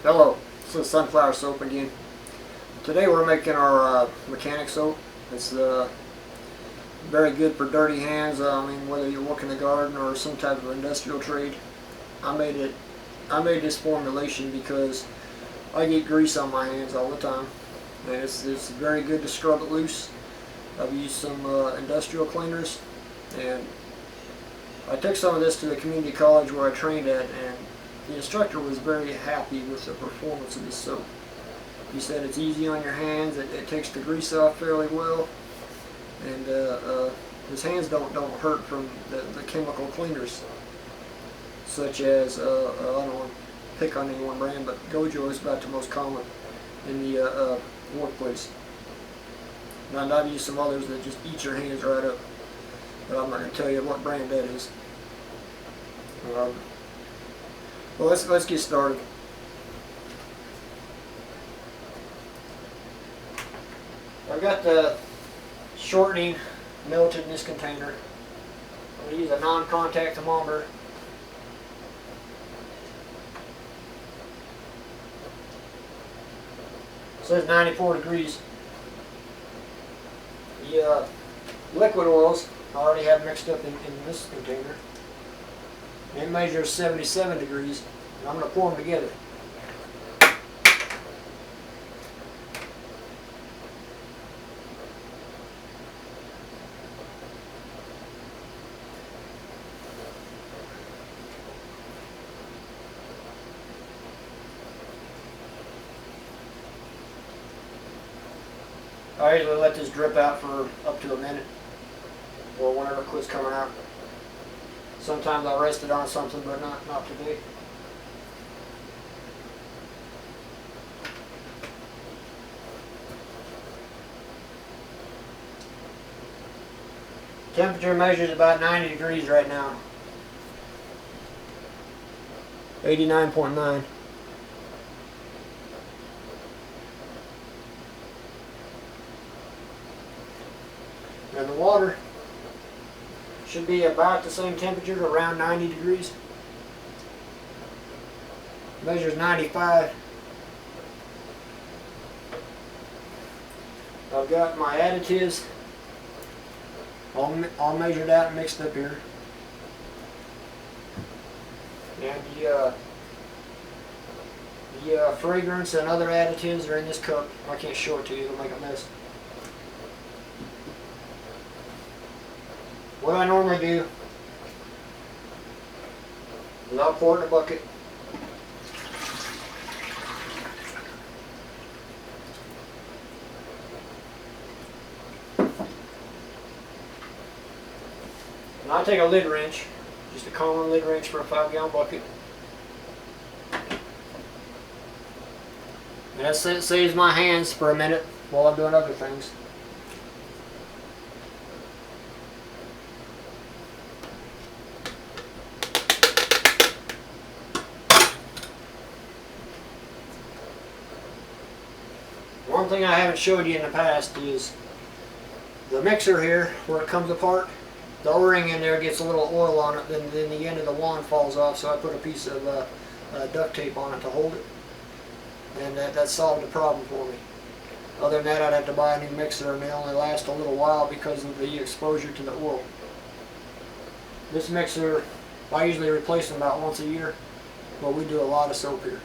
Hello, this is Sunflower Soap again. Today we're making our mechanic soap. It's very good for dirty hands. I mean, whether you're working in the garden or some type of industrial trade. I made this formulation because I get grease on my hands all the time, and it's very good to scrub it loose. I've used some industrial cleaners, and I took some of this to the community college where I trained at, and the instructor was very happy with the performance of the soap. He said it's easy on your hands, it takes the grease off fairly well, and his hands don't hurt from the chemical cleaners, such as, I don't want to pick on any one brand, but Gojo is about the most common in the workplace. Now I've used some others that just eat your hands right up, but I'm not going to tell you what brand that is. Well, let's get started. I've got the shortening melted in this container. I'm going to use a non-contact thermometer. It says 94 degrees. The liquid oils I already have mixed up in this container. It measures 77 degrees, and I'm going to pour them together. I usually let this drip out for up to a minute, or whenever it quits coming out. Sometimes I'll rest it on something, but not today. Temperature measures about 90 degrees right now. 89.9. And the water should be about the same temperature, around 90 degrees. Measures 95. I've got my additives all measured out and mixed up here. And the fragrance and other additives are in this cup. I can't show it to you, it'll make a mess. What I normally do is I'll pour it in a bucket. And I take a lid wrench, just a common lid wrench for a 5-gallon bucket. And that saves my hands for a minute while I'm doing other things. One thing I haven't showed you in the past is the mixer here, where it comes apart. The O-ring in there gets a little oil on it, then the end of the wand falls off, so I put a piece of duct tape on it to hold it. And that solved the problem for me. Other than that, I'd have to buy a new mixer, and they only last a little while because of the exposure to the oil. This mixer, I usually replace them about once a year, but we do a lot of soap here.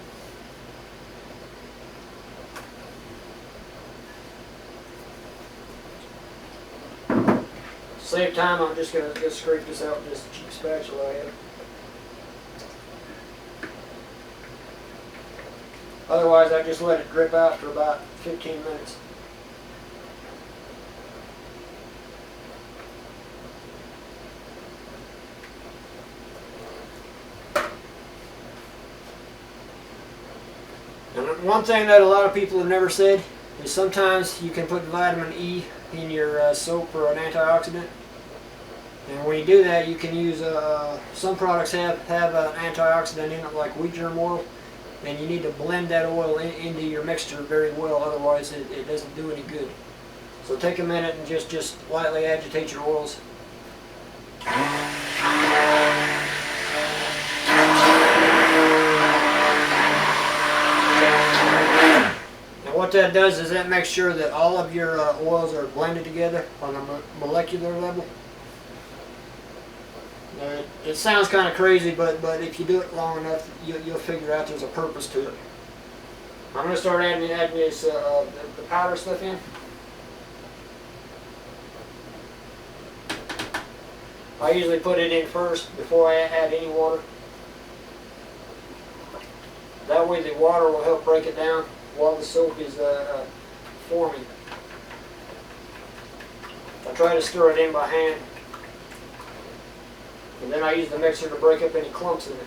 To save time, I'm just going to scrape this out with this cheap spatula I have. Otherwise, I just let it drip out for about 15 minutes. And one thing that a lot of people have never said is sometimes you can put vitamin E in your soap for an antioxidant. And when you do that, you can use, some products have an antioxidant in it, like wheat germ oil, and you need to blend that oil into your mixture very well, otherwise it doesn't do any good. So take a minute and just lightly agitate your oils. that does is that makes sure that all of your oils are blended together on a molecular level. It sounds kind of crazy, but if you do it long enough, you'll figure out there's a purpose to it. I'm going to start adding this, the powder stuff in. I usually put it in first before I add any water. That way the water will help break it down while the soap is forming. I try to stir it in by hand. And then I use the mixer to break up any clumps in it.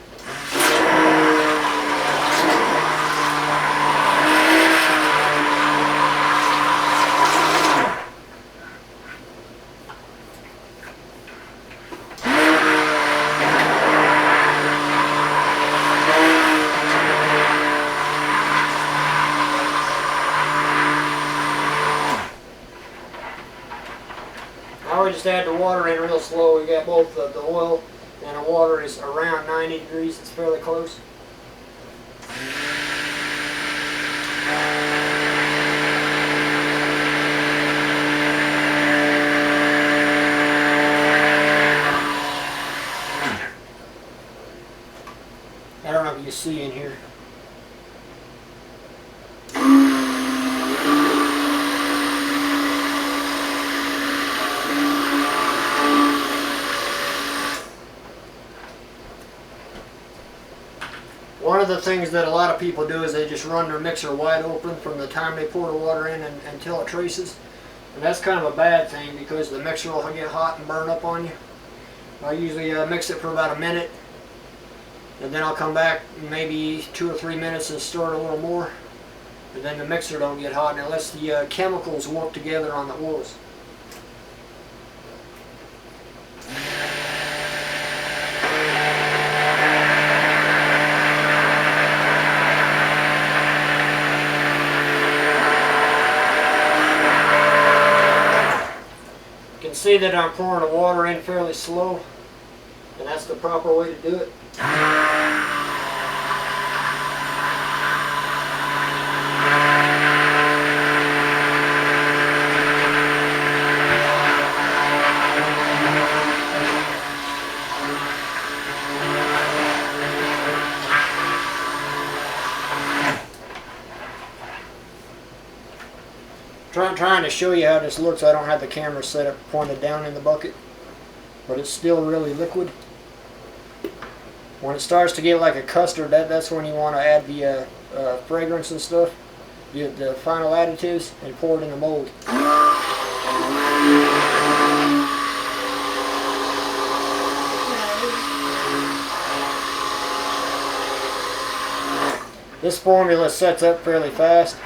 Now we just add the water in real slow. We got both the oil and the water is around 90 degrees. It's fairly close. I don't know if you see in here. One of the things that a lot of people do is they just run their mixer wide open from the time they pour the water in until it traces. And that's kind of a bad thing because the mixer will get hot and burn up on you. I usually mix it for about a minute, and then I'll come back maybe 2 or 3 minutes and stir it a little more. And then the mixer don't get hot and it lets the chemicals work together on the oils. See that I'm pouring the water in fairly slow, and that's the proper way to do it. Trying to show you how this looks. I don't have the camera set up pointed down in the bucket, but it's still really liquid. When it starts to get like a custard, that's when you want to add the fragrance and stuff, the final additives, and pour it in the mold. This formula sets up fairly fast.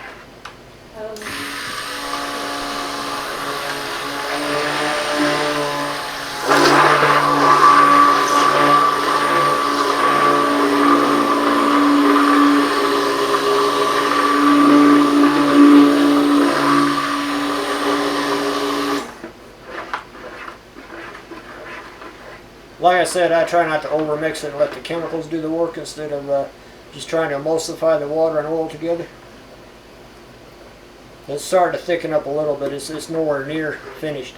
Like I said, I try not to overmix it and let the chemicals do the work instead of just trying to emulsify the water and oil together. It's starting to thicken up a little bit. It's nowhere near finished.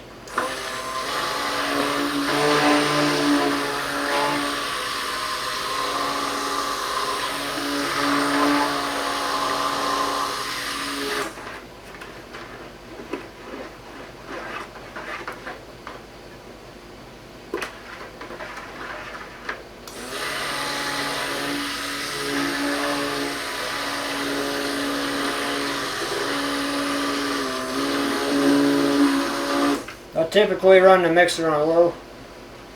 I typically run the mixer on low.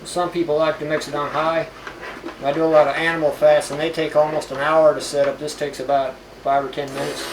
Some people like to mix it on high. I do a lot of animal fats and they take almost an hour to set up. This takes about 5 or 10 minutes.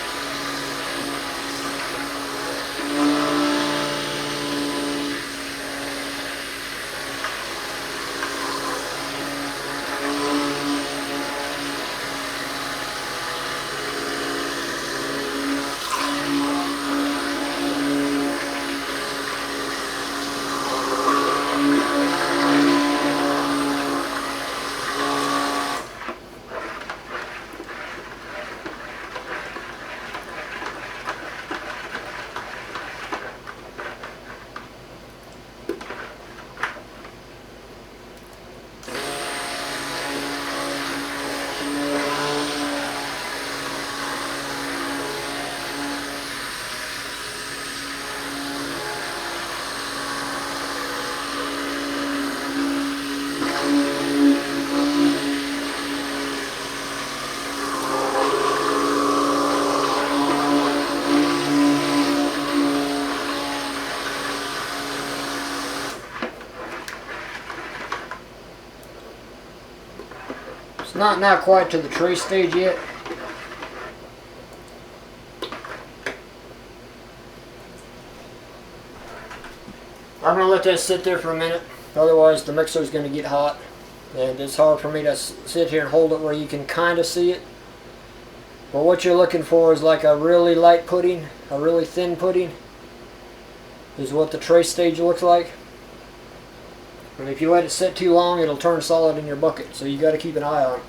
not quite to the trace stage yet. I'm going to let that sit there for a minute, otherwise the mixer is going to get hot. And it's hard for me to sit here and hold it where you can kind of see it. But what you're looking for is like a really light pudding, a really thin pudding, is what the trace stage looks like. And if you let it sit too long, it'll turn solid in your bucket, so you got to keep an eye on it.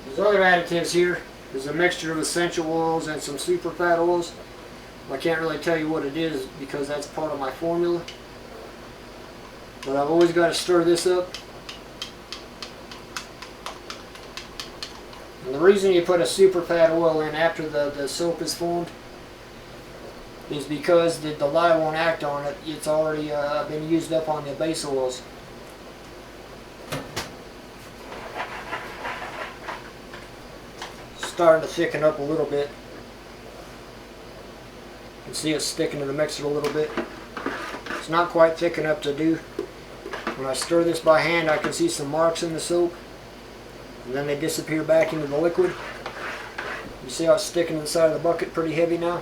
There's other additives here. There's a mixture of essential oils and some super fat oils. I can't really tell you what it is because that's part of my formula. But I've always got to stir this up. And the reason you put a super fat oil in after the soap is formed is because the lye won't act on it. It's already been used up on the base oils. Starting to thicken up a little bit. You can see it's sticking to the mixer a little bit. It's not quite thick enough to do. When I stir this by hand, I can see some marks in the soap, and then they disappear back into the liquid. You see how it's sticking to the side of the bucket pretty heavy now?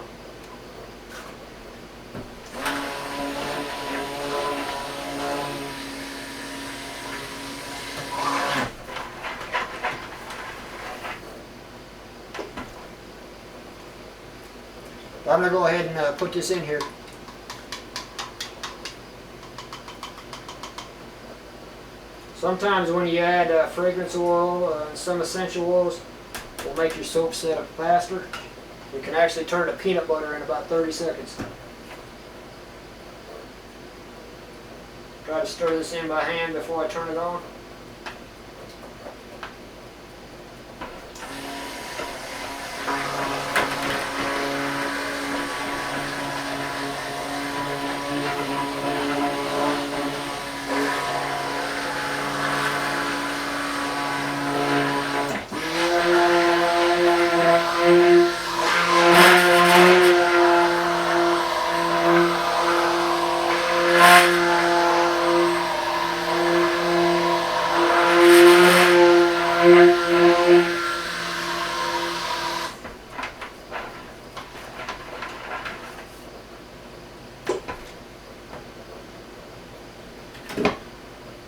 I'm going to go ahead and put this in here. Sometimes when you add fragrance oil and some essential oils, it will make your soap set up faster. You can actually turn to peanut butter in about 30 seconds. Try to stir this in by hand before I turn it on.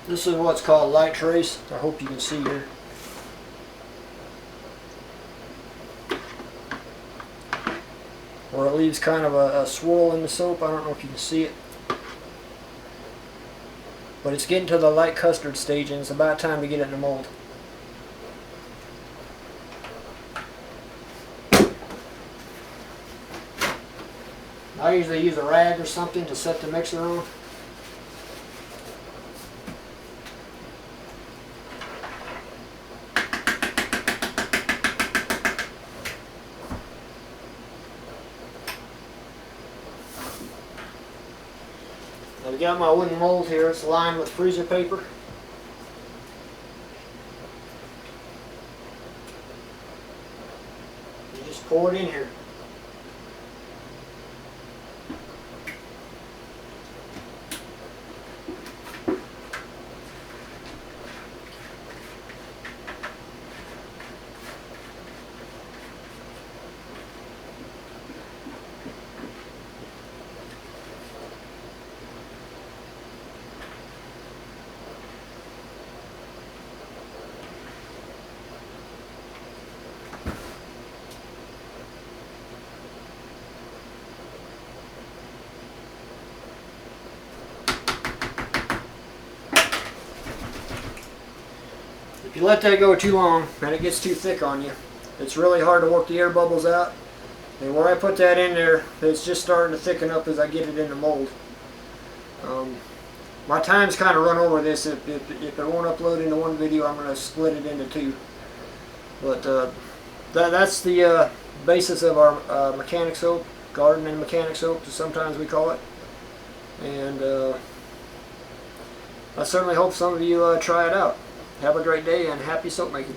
This is what's called light trace. I hope you can see here. Where it leaves kind of a swirl in the soap. I don't know if you can see it. But it's getting to the light custard stage and it's about time to get it in the mold. I usually use a rag or something to set the mixer on. I've got my wooden mold here. It's lined with freezer paper. You just pour it in here. If you let that go too long and it gets too thick on you, it's really hard to work the air bubbles out. And where I put that in there, it's just starting to thicken up as I get it in the mold. My time's kind of run over this. If it won't upload into one video, I'm going to split it into two. But that's the basis of our mechanic soap. garden and mechanic soap, as sometimes we call it. And I certainly hope some of you try it out. Have a great day and happy soap making.